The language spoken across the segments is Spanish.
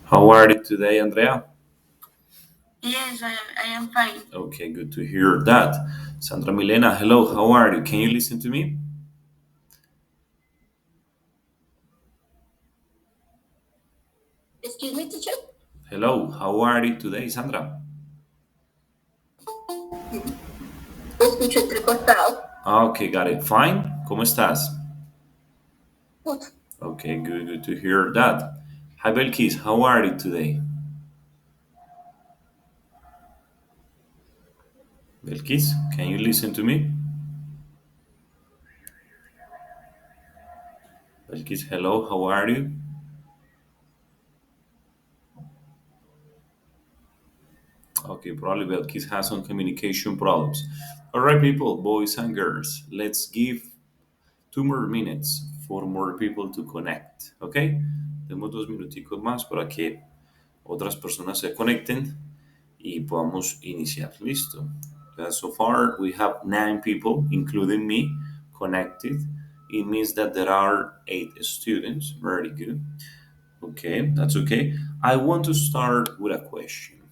How are you today, Andrea? Yes, I am fine. Okay, good to hear that. Sandra Milena, hello, how are you? Can you listen to me? Excuse me, teacher. Hello, how are you today, Sandra? Te escucho entrecortado. Okay, got it. Fine. ¿Cómo estás? Good. Okay, good to hear that. Hi, Belkis, how are you today? Belkis, can you listen to me? Belkis, hello, how are you? Okay, probably Belkis has some communication problems. All right, people, boys and girls, let's give 2 more minutes for more people to connect, ¿ok? Demos 2 minuticos más para que otras personas se conecten y podamos iniciar. Listo. So far, we have 9 people, including me, connected. It means that there are 8 students. Very good. Okay, that's okay. I want to start with a question.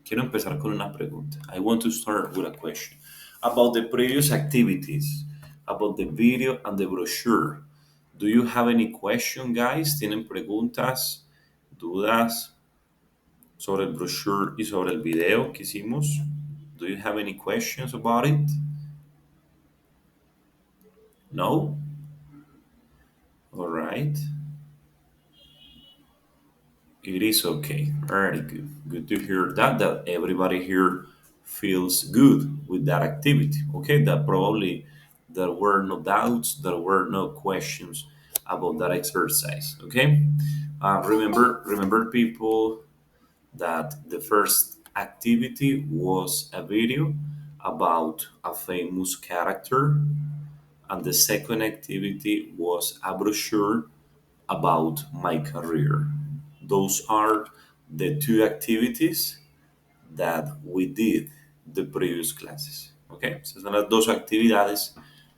Quiero empezar con una pregunta. I want to start with a question about the previous activities, about the video and the brochure. Do you have any question, guys? ¿Tienen preguntas, dudas sobre el brochure y sobre el video que hicimos? Do you have any questions about it? No? All right. It is okay. Very good. Good to hear that everybody here feels good with that activity. Okay, that probably there were no doubts, there were no questions about that exercise. Okay, remember, people, that the first activity was a video about a famous character, and the second activity was a brochure about my career. Those are the two activities that we did the previous classes. ¿Ok? Esas son las dos actividades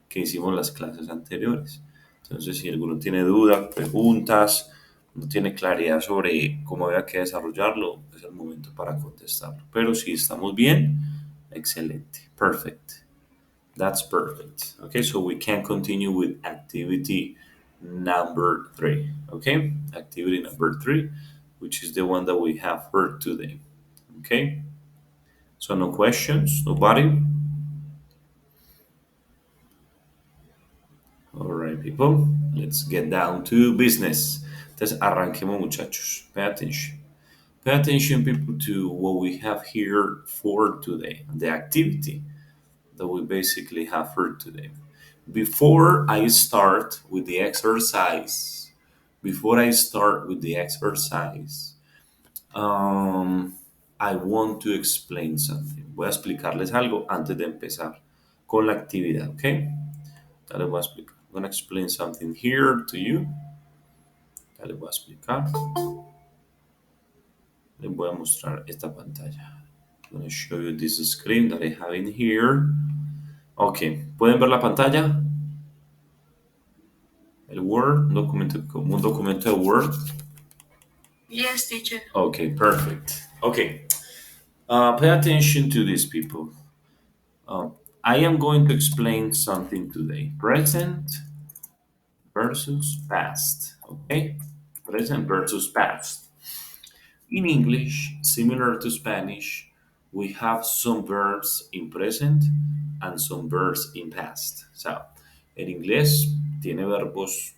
que hicimos las clases anteriores. Entonces, si alguno tiene dudas, preguntas, no tiene claridad sobre cómo había que desarrollarlo, es el momento para contestarlo. Pero si estamos bien, excelente. Perfect. That's perfect. Okay, so we can continue with activity number 3. Okay, activity number 3, which is the one that we have heard today. Okay, so no questions, nobody? All right, people, let's get down to business. Entonces, arranquemos, muchachos. Pay attention. Pay attention, people, to what we have here for today, the activity that we basically have for today. Before I start with the exercise, before I start with the exercise, um, I want to explain something. Voy a explicarles algo antes de empezar con la actividad, ¿ok? Ya les voy a explicar. I'm going to explain something here to you. Ya les voy a explicar. Les voy a mostrar esta pantalla. I'm going to show you this screen that I have in here. Ok, ¿pueden ver la pantalla? El Word, un documento, como un documento de Word. Yes, teacher. Okay, perfect. Okay, pay attention to these people. Uh, I am going to explain something today. Present versus past. Okay, present versus past. In English, similar to Spanish, we have some verbs in present and some verbs in past. So, en inglés tiene verbos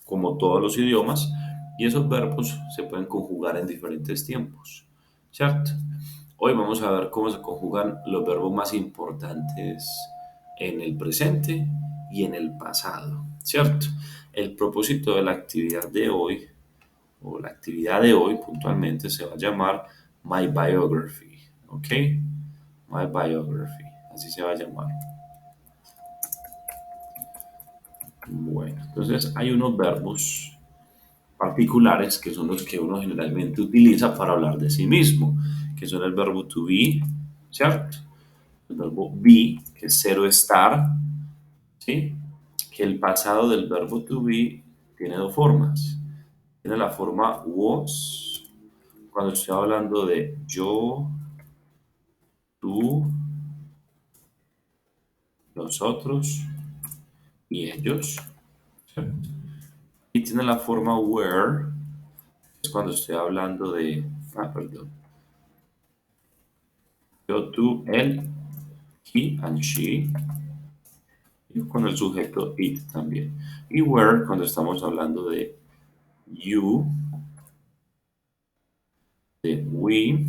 como todos los idiomas, y esos verbos se pueden conjugar en diferentes tiempos, ¿cierto? Hoy vamos a ver cómo se conjugan los verbos más importantes en el presente y en el pasado, ¿cierto? El propósito de la actividad de hoy, o la actividad de hoy puntualmente, se va a llamar My Biography, ¿ok? My Biography, así se va a llamar. Bueno, entonces hay unos verbos particulares que son los que uno generalmente utiliza para hablar de sí mismo, que son el verbo to be, ¿cierto? El verbo be, que es cero estar, ¿sí? Que el pasado del verbo to be tiene dos formas. Tiene la forma was cuando estoy hablando de yo, tú, nosotros y ellos. ¿Cierto? Y tiene la forma where, es cuando estoy hablando de, perdón, yo, tú, él, he and she, y con el sujeto it también. Y where cuando estamos hablando de you, de we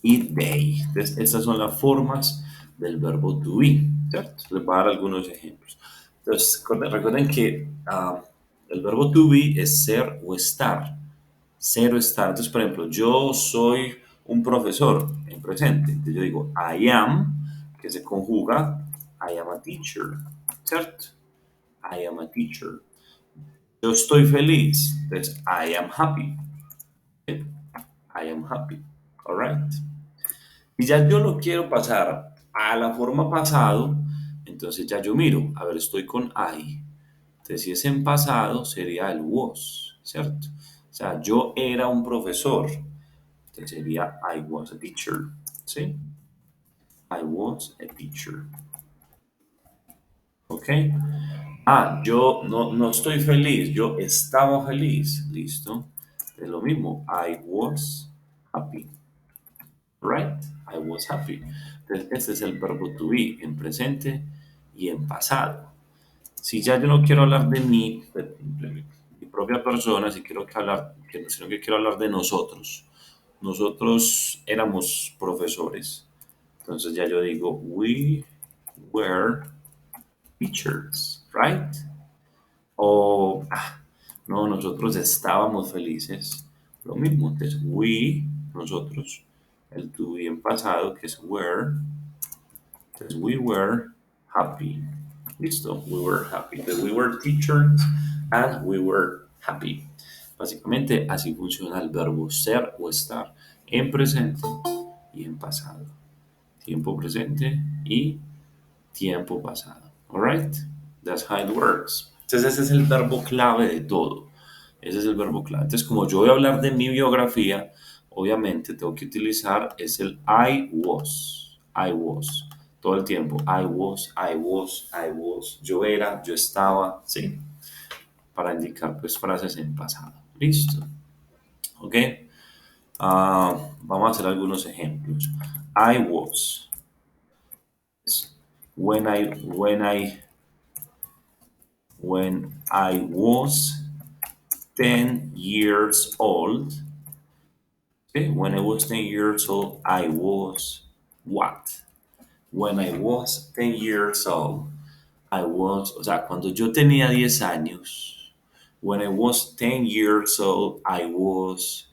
y they. Entonces, estas son las formas del verbo to be, ¿cierto? Les voy a dar algunos ejemplos. Entonces, recuerden que el verbo to be es ser o estar. Ser o estar. Entonces, por ejemplo, yo soy un profesor en presente. Entonces, yo digo I am, que se conjuga I am a teacher, ¿cierto? I am a teacher. Yo estoy feliz. Entonces, I am happy. ¿Sí? I am happy. All right. Y ya yo lo quiero pasar a la forma pasado, entonces ya yo miro, a ver, estoy con I. Entonces, si es en pasado, sería el was, ¿cierto? O sea, yo era un profesor, entonces sería I was a teacher, ¿sí? I was a teacher, ¿ok? Yo no estoy feliz, yo estaba feliz, ¿listo? Es lo mismo, I was happy, right? I was happy. Entonces, este es el verbo to be en presente y en pasado. Si ya yo no quiero hablar de mí, de mi propia persona, si quiero que hablar, sino que quiero hablar de nosotros. Nosotros éramos profesores. Entonces ya yo digo, we were teachers, right? O, no, nosotros estábamos felices. Lo mismo, entonces, we, nosotros, el to be en pasado, que es were, entonces, we were happy. Listo, we were happy. Entonces, we were teachers and we were happy. Básicamente, así funciona el verbo ser o estar en presente y en pasado. Tiempo presente y tiempo pasado. Alright? That's how it works. Entonces, ese es el verbo clave de todo. Ese es el verbo clave. Entonces, como yo voy a hablar de mi biografía, obviamente tengo que utilizar es el I was. I was. Todo el tiempo. I was, I was, I was. Yo era, yo estaba, ¿sí? Para indicar pues frases en pasado. Listo. ¿Ok? Vamos a hacer algunos ejemplos. I was. When I was 10 years old, okay, when I was 10 years old, I was what? When I was 10 years old, I was, o sea, cuando yo tenía 10 años, when I was 10 years old, I was,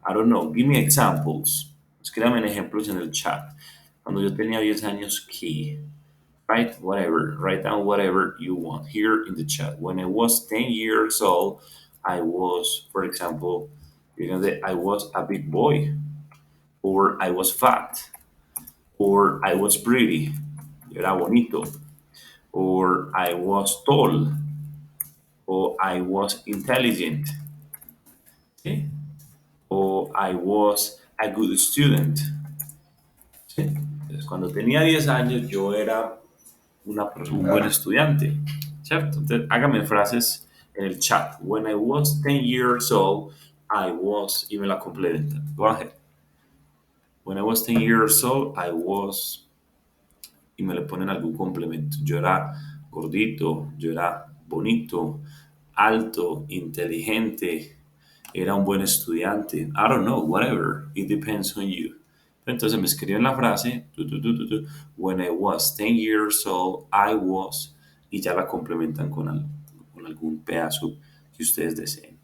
I don't know, give me examples. Escríbame ejemplos en el chat. Cuando yo tenía 10 años, ¿qué? Write whatever, write down whatever you want here in the chat. When I was 10 years old, I was, for example, you can say I was a big boy, or I was fat, or I was pretty, yo era bonito, or I was tall, or I was intelligent, ¿sí? Or I was a good student. ¿Sí? Entonces, cuando tenía 10 años, yo era un buen estudiante, ¿cierto? Entonces, hágame frases en el chat. When I was 10 years old, I was, y me la complementa. Go ahead. When I was 10 years old, I was, y me le ponen algún complemento. Yo era gordito, yo era bonito, alto, inteligente, era un buen estudiante. I don't know, whatever. It depends on you. Entonces me escriben la frase, when I was 10 years old, I was, y ya la complementan con algún pedazo que ustedes deseen.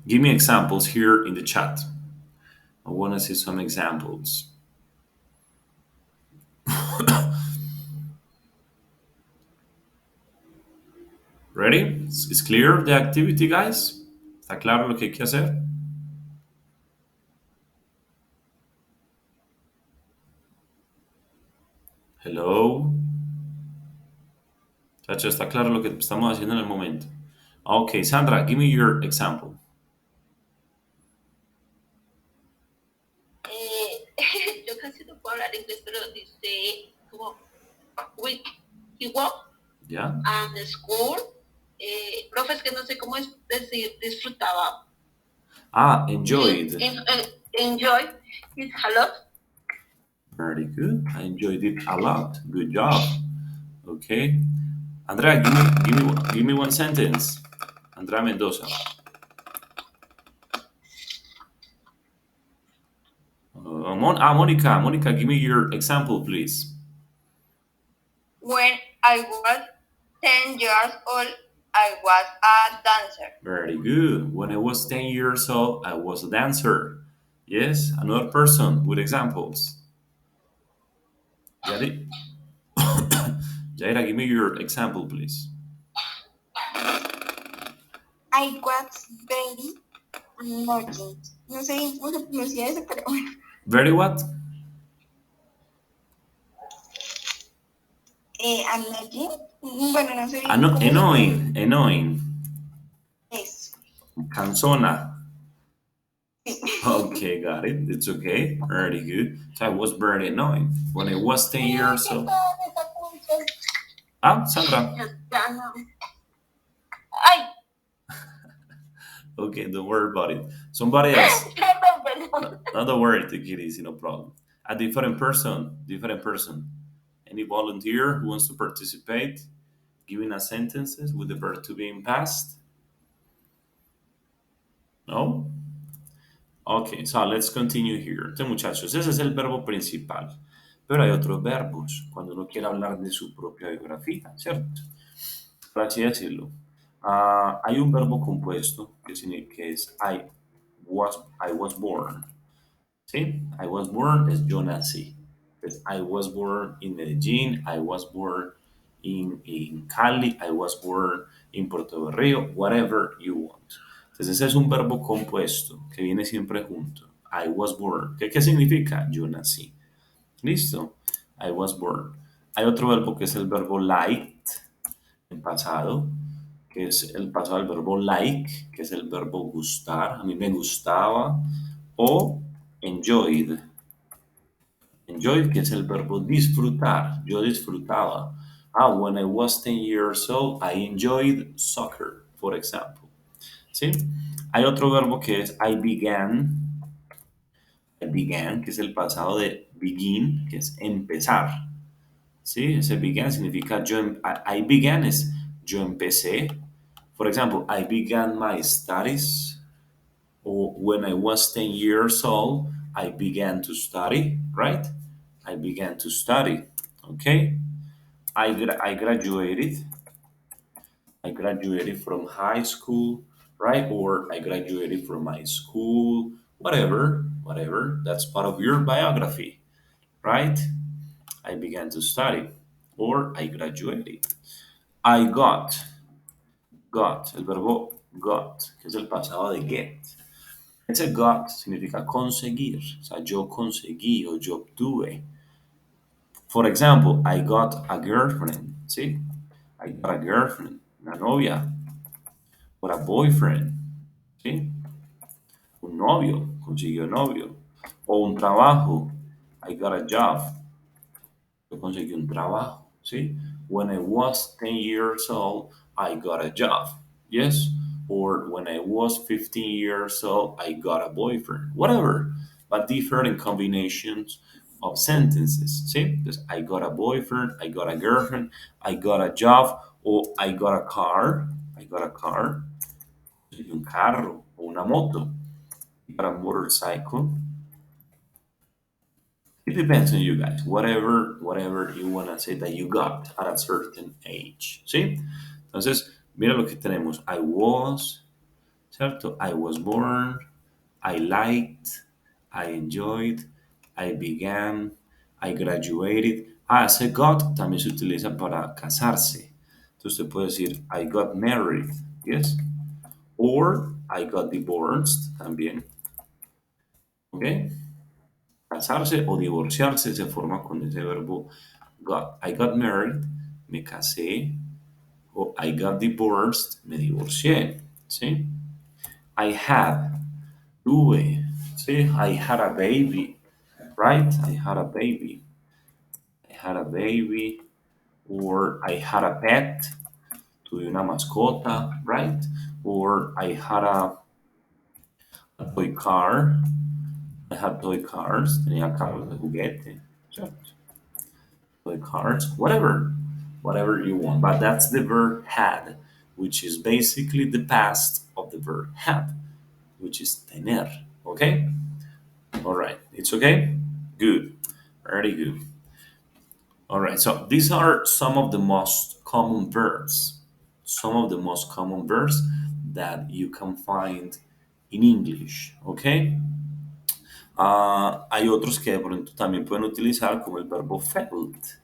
Give me examples here in the chat. I want to see some examples. Ready? Is clear the activity, guys? ¿Está claro lo que hay que hacer? Hello. Chacho, está claro lo que estamos haciendo en el momento. Okay, Sandra, give me your example. Yo casi no puedo hablar inglés, pero dice como we, he walked Yeah. the school. Profes que no sé cómo es decir disfrutaba. Ah, He enjoyed. enjoyed it a lot. Very good. I enjoyed it a lot. Good job. Okay. Andrea, give me one sentence. Andrea Mendoza. Monica, give me your example, please. When I was 10 years old, I was a dancer. Very good. When I was 10 years old, I was a dancer. Yes, another person with examples. Yari? Jaira, give me your example, please. I was very nudging. No sé cómo se pronuncia eso, pero bueno. Very what? Nudging. Bueno, no sé bien cómo se Annoying, pronuncia annoying. eso. Canzona. Sí. Okay, got it. It's okay. Very good. So I was very annoying. When I was 10 Mira years qué old. padre esa canción. Ah, Sandra. Ya no. Ay, Okay, don't worry about it. Somebody else. perdón, No, perdón. no, don't worry, take it easy, no problem. A different person, different person. Any volunteer who wants to participate, giving us sentences with the verb to be in past? No? Okay, so let's continue here. Entonces, muchachos, ese es el verbo principal. Pero hay otros verbos cuando uno quiere hablar de su propia biografía, ¿cierto? Por así decirlo. Hay un verbo compuesto que es I was born. ¿Sí? I was born es yo nací. Pues, I was born in Medellín, I was born in Cali, I was born in Puerto Berrío, whatever you want. Entonces ese es un verbo compuesto que viene siempre junto. I was born. ¿Qué significa? Yo nací. ¿Listo? I was born. Hay otro verbo que es el verbo liked en pasado, que es el pasado del verbo like, que es el verbo gustar. A mí me gustaba. O enjoyed. Enjoy, que es el verbo disfrutar. Yo disfrutaba. When I was 10 years old, I enjoyed soccer, for example. ¿Sí? Hay otro verbo que es I began. I began, que es el pasado de begin, que es empezar. ¿Sí? Ese began significa I began es yo empecé. For example, I began my studies. Or when I was 10 years old, I began to study, right? I began to study. Okay? I graduated. I graduated from high school, right? Or I graduated from my school, whatever. That's part of your biography, right? I began to study. Or I graduated. I got, el verbo got, que es el pasado de get. Ese got significa conseguir, o sea, yo conseguí o yo obtuve. For example, I got a girlfriend, ¿sí? I got a girlfriend, una novia, or a boyfriend, ¿sí? Un novio, consiguió novio. O un trabajo, I got a job, yo conseguí un trabajo, ¿sí? When I was 10 years old, I got a job, yes? Or when I was 15 years old, I got a boyfriend, whatever, but different combinations of sentences, ¿sí? Entonces, I got a boyfriend, I got a girlfriend, I got a job, o I got a car, conseguí un carro o una moto, I got a motorcycle. It depends on you guys. Whatever you wanna say that you got at a certain age. ¿Sí? Entonces, mira lo que tenemos. I was, ¿cierto? I was born. I liked. I enjoyed. I began. I graduated. Ese got también se utiliza para casarse. Entonces, usted puede decir, I got married. Yes. Or I got divorced también. ¿Ok? Casarse o divorciarse se forma con ese verbo got. I got married, me casé, o I got divorced, me divorcié. ¿Sí? I had, tuve. ¿Sí? I had a baby, right? I had a baby. I had a baby. Or I had a pet, tuve una mascota, right? Or I had a toy car. I had toy cars, tenía carros de juguete. ¿Cierto? Toy cars, whatever you want. But that's the verb had, which is basically the past of the verb had, which is tener. Okay? All right. It's okay? Good. Very good. All right. So these are some of the most common verbs. Some of the most common verbs that you can find in English. Okay? Hay otros que de pronto también pueden utilizar como el verbo felt.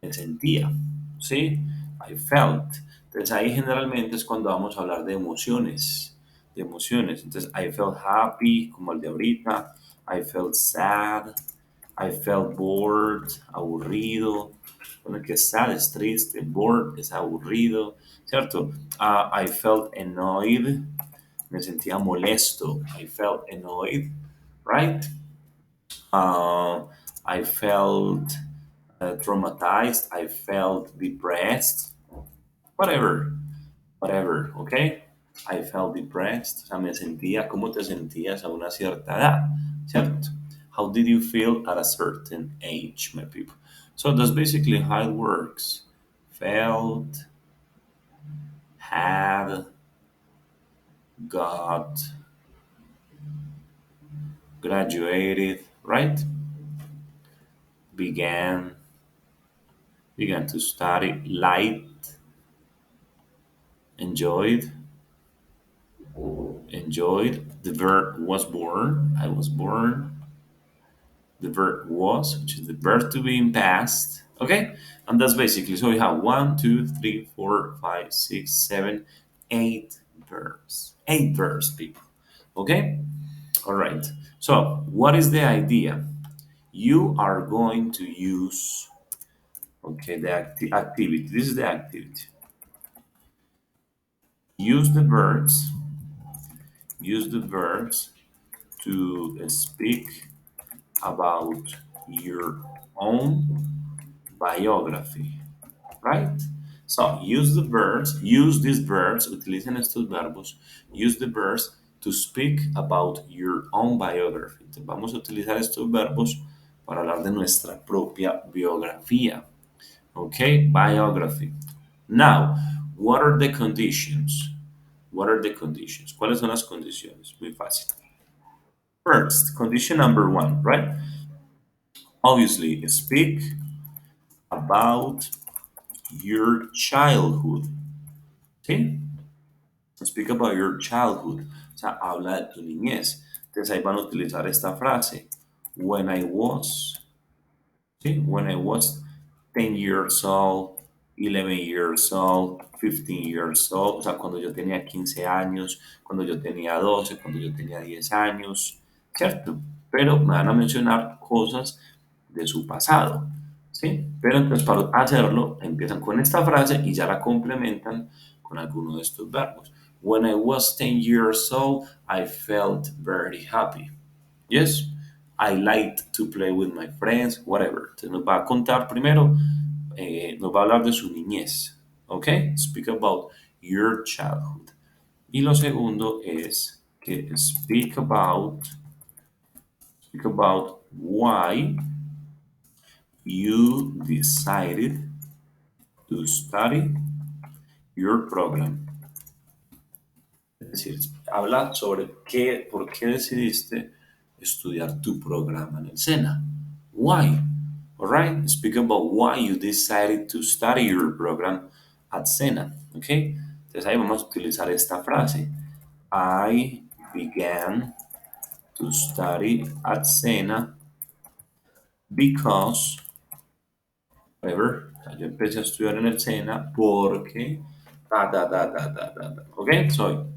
Me sentía, ¿sí? I felt. Entonces ahí generalmente es cuando vamos a hablar de emociones. Entonces I felt happy, como el de ahorita, I felt sad, I felt bored, aburrido. Bueno, que sad es triste, bored es aburrido, ¿cierto? I felt annoyed, me sentía molesto, I felt annoyed, right? Uh, I felt traumatized. I felt depressed. Whatever, whatever, okay? I felt depressed. O sea, me sentía, ¿cómo te sentías a una cierta edad? ¿Cierto? How did you feel at a certain age, my people? So that's basically how it works. Felt, had, got, graduated, right? Began, began to study, liked, enjoyed, enjoyed. The verb was born. I was born. The verb was, which is the verb to be in past. Okay? And that's basically so we have one, two, three, four, five, six, seven, eight verbs. Eight verbs, people. Okay? All right. So, what is the idea? You are going to use, okay, the activity. This is the activity. Use the verbs, use the verbs to speak about your own biography, right? So use these verbs, utilicen estos verbos, use the verbs to speak about your own biography. Entonces, vamos a utilizar estos verbos para hablar de nuestra propia biografía. Okay, biography. Now, what are the conditions? What are the conditions? ¿Cuáles son las condiciones? Muy fácil. First, condition number one, right? Obviously, speak about your childhood. ¿Sí? Speak about your childhood. O sea, habla de tu niñez. Entonces ahí van a utilizar esta frase. When I was, ¿sí? When I was 10 years old, 11 years old, 15 years old. O sea, cuando yo tenía 15 años, cuando yo tenía 12, cuando yo tenía 10 años. ¿Cierto? Pero me van a mencionar cosas de su pasado. ¿Sí? Pero entonces para hacerlo empiezan con esta frase y ya la complementan con alguno de estos verbos. When I was 10 years old, I felt very happy. Yes, I liked to play with my friends, whatever. Entonces nos va a contar primero, nos va a hablar de su niñez. ¿Ok? Speak about your childhood. Y lo segundo es que speak about why you decided to study your program. Es decir, habla sobre por qué decidiste estudiar tu programa en el SENA. Why? All right, speak about why you decided to study your program at SENA. Okay, entonces ahí vamos a utilizar esta frase. I began to study at SENA because, whatever, o sea, yo empecé a estudiar en el SENA porque, ok, so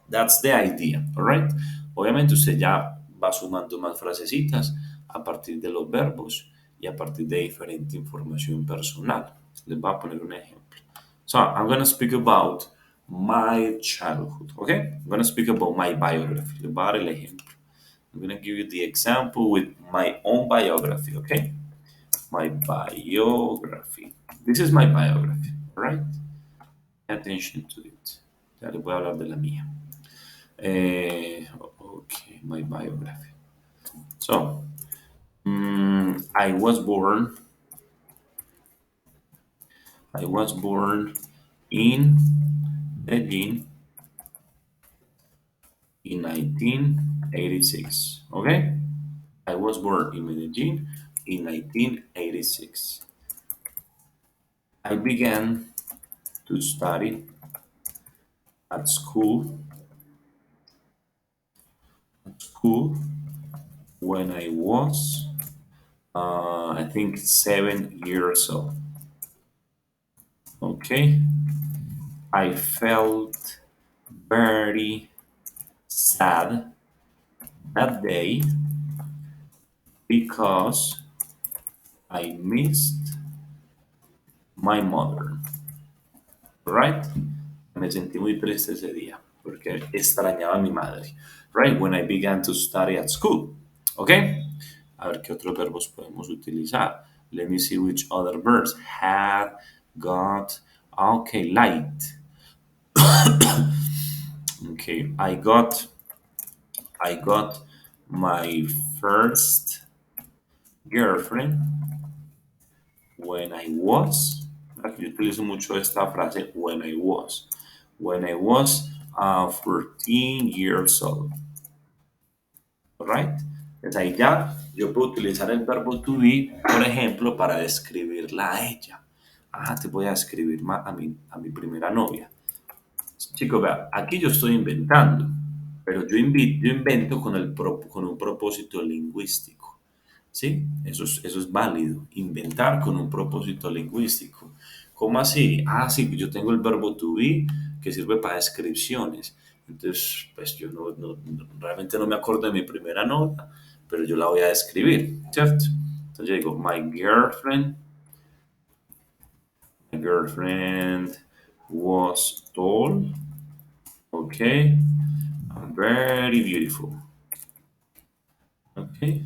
that's the idea, alright. Obviamente usted ya va sumando más frasecitas a partir de los verbos y a partir de diferente información personal. Les voy a poner un ejemplo. So I'm gonna speak about my childhood. Okay, I'm gonna speak about my biography. About el ejemplo. I'm gonna give you the example with my own biography. Okay, my biography. This is my biography. All right, pay attention to it. Ya les voy a hablar de la mía. Okay, my biography. So, I was born. I was born in Medellin in 1986. Okay, I was born in Medellin in 1986. I began to study at school when I was, I think, 7 years old. Okay, I felt very sad that day because I missed my mother. Right? Me sentí muy triste ese día porque extrañaba a mi madre. Right? When I began to study at school. Okay? A ver qué otros verbos podemos utilizar. Let me see which other verbs. Had, got. Okay, light. Okay, I got my first girlfriend when I was. Aquí yo utilizo mucho esta frase when I was 14 years old. Alright? Entonces ahí ya yo puedo utilizar el verbo to be, por ejemplo, para describirla a ella. Ah, te voy a describir a mi primera novia. Chicos, vea, aquí yo estoy inventando, pero yo invento con un propósito lingüístico. ¿Sí? Eso es válido, inventar con un propósito lingüístico. ¿Cómo así? Ah, sí, yo tengo el verbo to be que sirve para descripciones. Entonces, pues yo realmente no me acuerdo de mi primera nota, pero yo la voy a describir, ¿cierto? Entonces yo digo, my girlfriend was tall, okay, and very beautiful. Okay,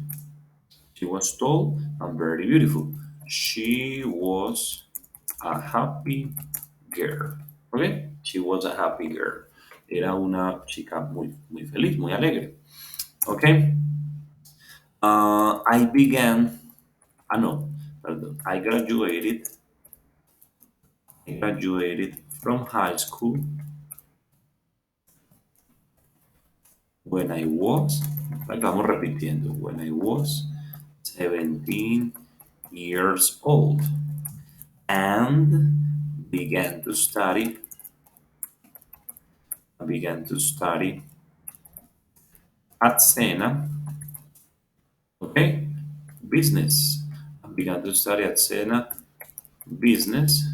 she was tall and very beautiful. She was a happy girl. Okay, she was a happy girl. Era una chica muy, muy feliz, muy alegre. Okay, I began. Ah, no, pardon. I graduated from high school when I was. Vamos repitiendo. When I was 17 years old and began to study began to study at Sena, okay, business. I began to study at Sena business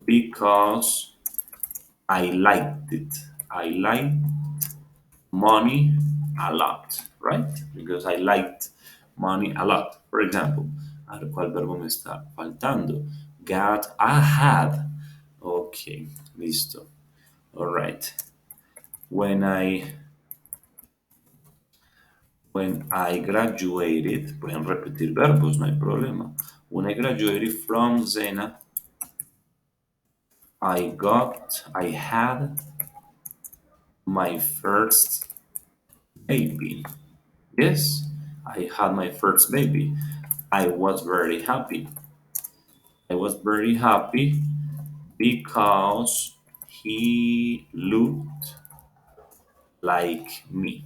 because I liked it. I liked money a lot, right? Because I liked money a lot. For example, a ver cuál verbo me está faltando. I had. Okay, listo. All right. When I When I graduated, pueden repetir verbos, no hay problema. When I graduated from Zena, I had my first baby. Yes, I had my first baby. I was very happy. I was very happy because he looked like me.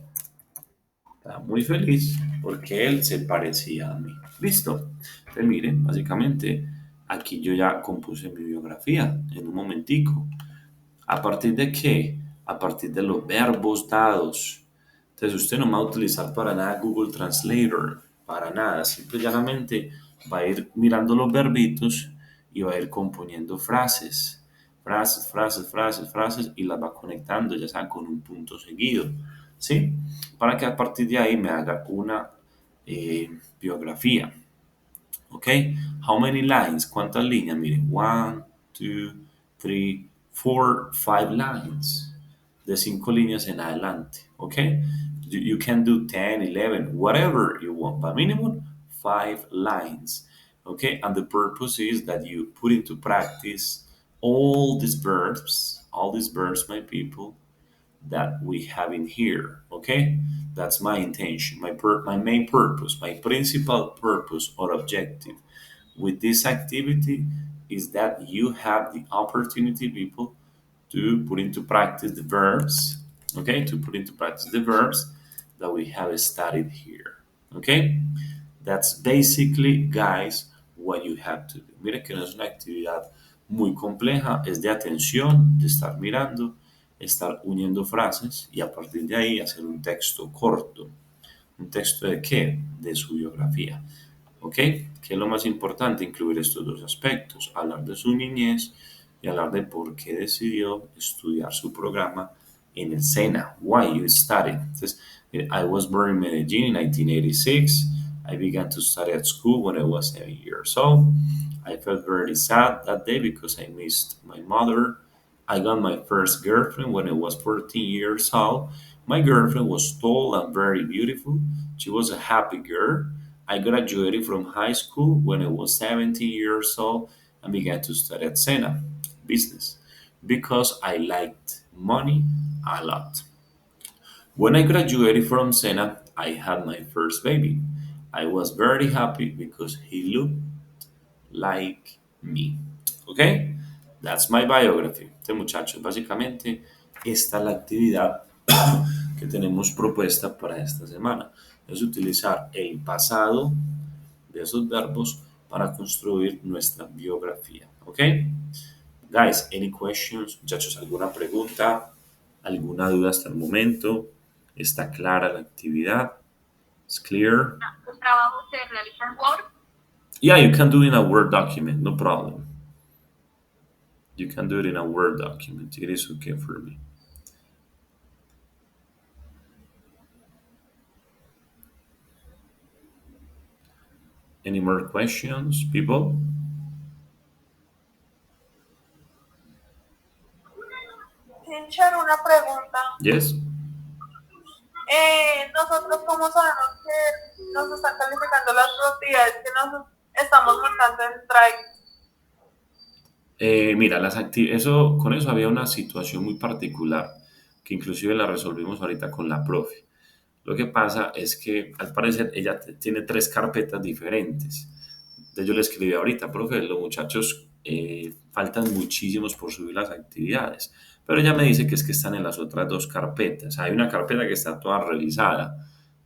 Estaba muy feliz porque él se parecía a mí. Listo. Pues miren, básicamente aquí yo ya compuse mi biografía en un momentico. ¿A partir de qué? A partir de los verbos dados. Entonces usted no va a utilizar para nada Google Translator, para nada. Simple y llanamente va a ir mirando los verbitos y va a ir componiendo frases. Frases, frases, frases, frases y las va conectando, ya sea con un punto seguido. ¿Sí? Para que a partir de ahí me haga una biografía. ¿Ok? How many lines? ¿Cuántas líneas? Mire, 1, 2, three, four, five lines. De cinco líneas en adelante. Okay? You can do 10, 11, whatever you want, but minimum five lines. Okay? And the purpose is that you put into practice all these verbs, my people, that we have in here. Okay, that's my intention, my main purpose, my principal purpose or objective with this activity is that you have the opportunity, people, to put into practice the verbs. Okay, to put into practice the verbs that we have studied here. Okay, that's basically, guys, what you have to do. Mira que no es una actividad muy compleja, es de atención, de estar mirando, estar uniendo frases y a partir de ahí hacer un texto corto. ¿Un texto de qué? De su biografía. ¿Ok? ¿Qué es lo más importante? Incluir estos dos aspectos, hablar de su niñez y hablar de por qué decidió estudiar su programa en el SENA. Why you studied. Entonces, I was born in Medellin in 1986. I began to study at school when I was 7 years old. I felt very sad that day because I missed my mother. I got my first girlfriend when I was 14 years old. My girlfriend was tall and very beautiful. She was a happy girl. I graduated from high school when I was 17 years old and began to study at Sena business because I liked money a lot. When I graduated from Sena, I had my first baby. I was very happy because he looked like me. ¿Ok? That's my biography. Este muchachos, básicamente, esta es la actividad que tenemos propuesta para esta semana. Es utilizar el pasado de esos verbos para construir nuestra biografía. ¿Ok? Guys, any questions? Muchachos, ¿alguna pregunta? ¿Alguna duda hasta el momento? ¿Está clara la actividad? ¿Es clear? ¿Los trabajos se realizan en Word? Yeah, you can do it in a Word document, no problem. You can do it in a Word document. It is okay for me. Any more questions, people? Teacher, una pregunta. Yes? Nosotros, ¿cómo sabemos que nos están calificando las propiedades que nos estamos montando en Strike? Mira, eso, con eso había una situación muy particular que inclusive la resolvimos ahorita con la profe. Lo que pasa es que al parecer ella tiene tres carpetas diferentes. Entonces yo le escribí ahorita, profe, los muchachos faltan muchísimos por subir las actividades. Pero ella me dice que es que están en las otras dos carpetas. Hay una carpeta que está toda revisada.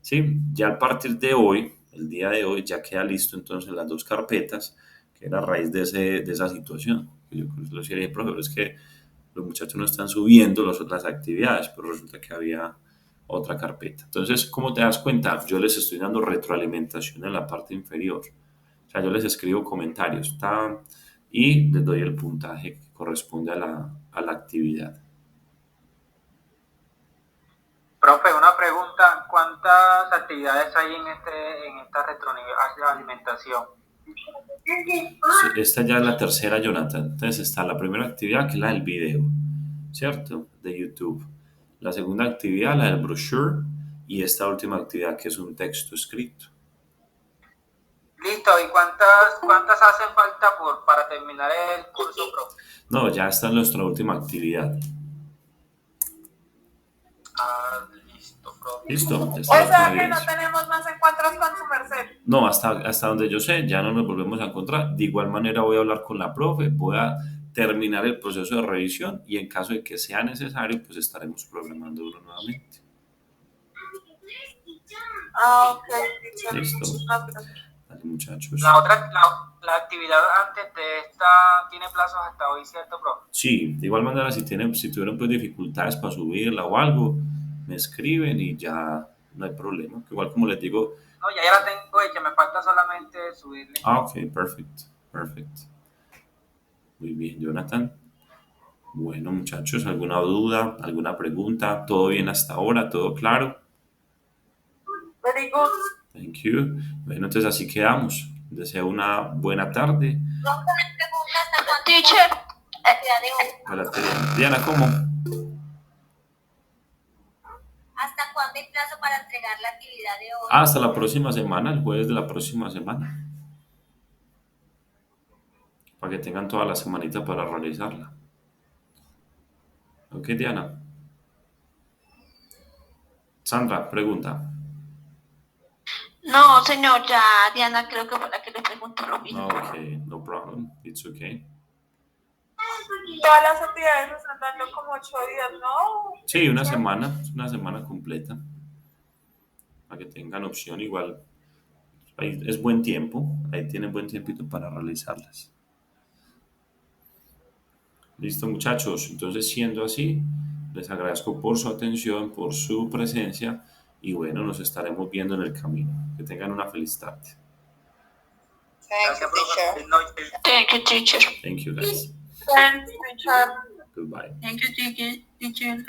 ¿Sí? Ya a partir de hoy, el día de hoy, ya queda listo entonces las dos carpetas, que era a raíz de esa situación. Yo lo dije, profe, pero es que los muchachos no están subiendo las otras actividades, pero resulta que había otra carpeta. Entonces, ¿cómo te das cuenta? Yo les estoy dando retroalimentación en la parte inferior. O sea, yo les escribo comentarios y les doy el puntaje que corresponde a la actividad. Profe, una pregunta, ¿cuántas actividades hay en esta retroalimentación? Sí, esta ya es la tercera, Jonathan. Entonces está la primera actividad, que es la del video, ¿cierto? De YouTube. La segunda actividad, la del brochure. Y esta última actividad, que es un texto escrito. Listo, ¿y cuántas hacen falta para terminar el curso, profe? No, ya está en nuestra última actividad. Ah, listo, profe. Listo. O sea que no tenemos más encuentros con su merced. No, hasta donde yo sé, ya no nos volvemos a encontrar. De igual manera voy a hablar con la profe, voy a terminar el proceso de revisión y en caso de que sea necesario, pues estaremos programando uno nuevamente. Ah, ok, teacher. Listo. No, pero- Dale, muchachos. La actividad antes de esta tiene plazos hasta hoy, ¿cierto, profe? Sí, de igual manera, si tuvieron pues dificultades para subirla o algo, me escriben y ya no hay problema. Igual como les digo. No, ya la tengo hecha, me falta solamente subirle. Ah, ok, perfecto, perfecto. Muy bien, Jonathan. Bueno, muchachos, ¿alguna duda, alguna pregunta? ¿Todo bien hasta ahora? ¿Todo claro? Very good. Thank you. Bueno, entonces así quedamos. Deseo una buena tarde. Teacher, De la actividad. Diana, ¿cómo? ¿Hasta cuándo hay plazo para entregar la actividad de hoy? Hasta la próxima semana, el jueves de la próxima semana, para que tengan toda la semanita para realizarla. Ok, Diana. Sandra, pregunta. No, señor, ya Diana creo que fue la que le preguntó lo mismo. Ok, no problem. It's okay. Todas las actividades están dando como 8 días, ¿no? Sí, una semana completa, para que tengan opción igual. Ahí es buen tiempo, ahí tienen buen tiempito para realizarlas. Listo, muchachos. Entonces, siendo así, les agradezco por su atención, por su presencia y bueno, nos estaremos viendo en el camino. Que tengan una feliz tarde. Thank you, Gracias, profe. teacher. Feliz noche. Thank you, teacher. Thank you, guys. Thanks, teacher. Goodbye. Thank you, teacher.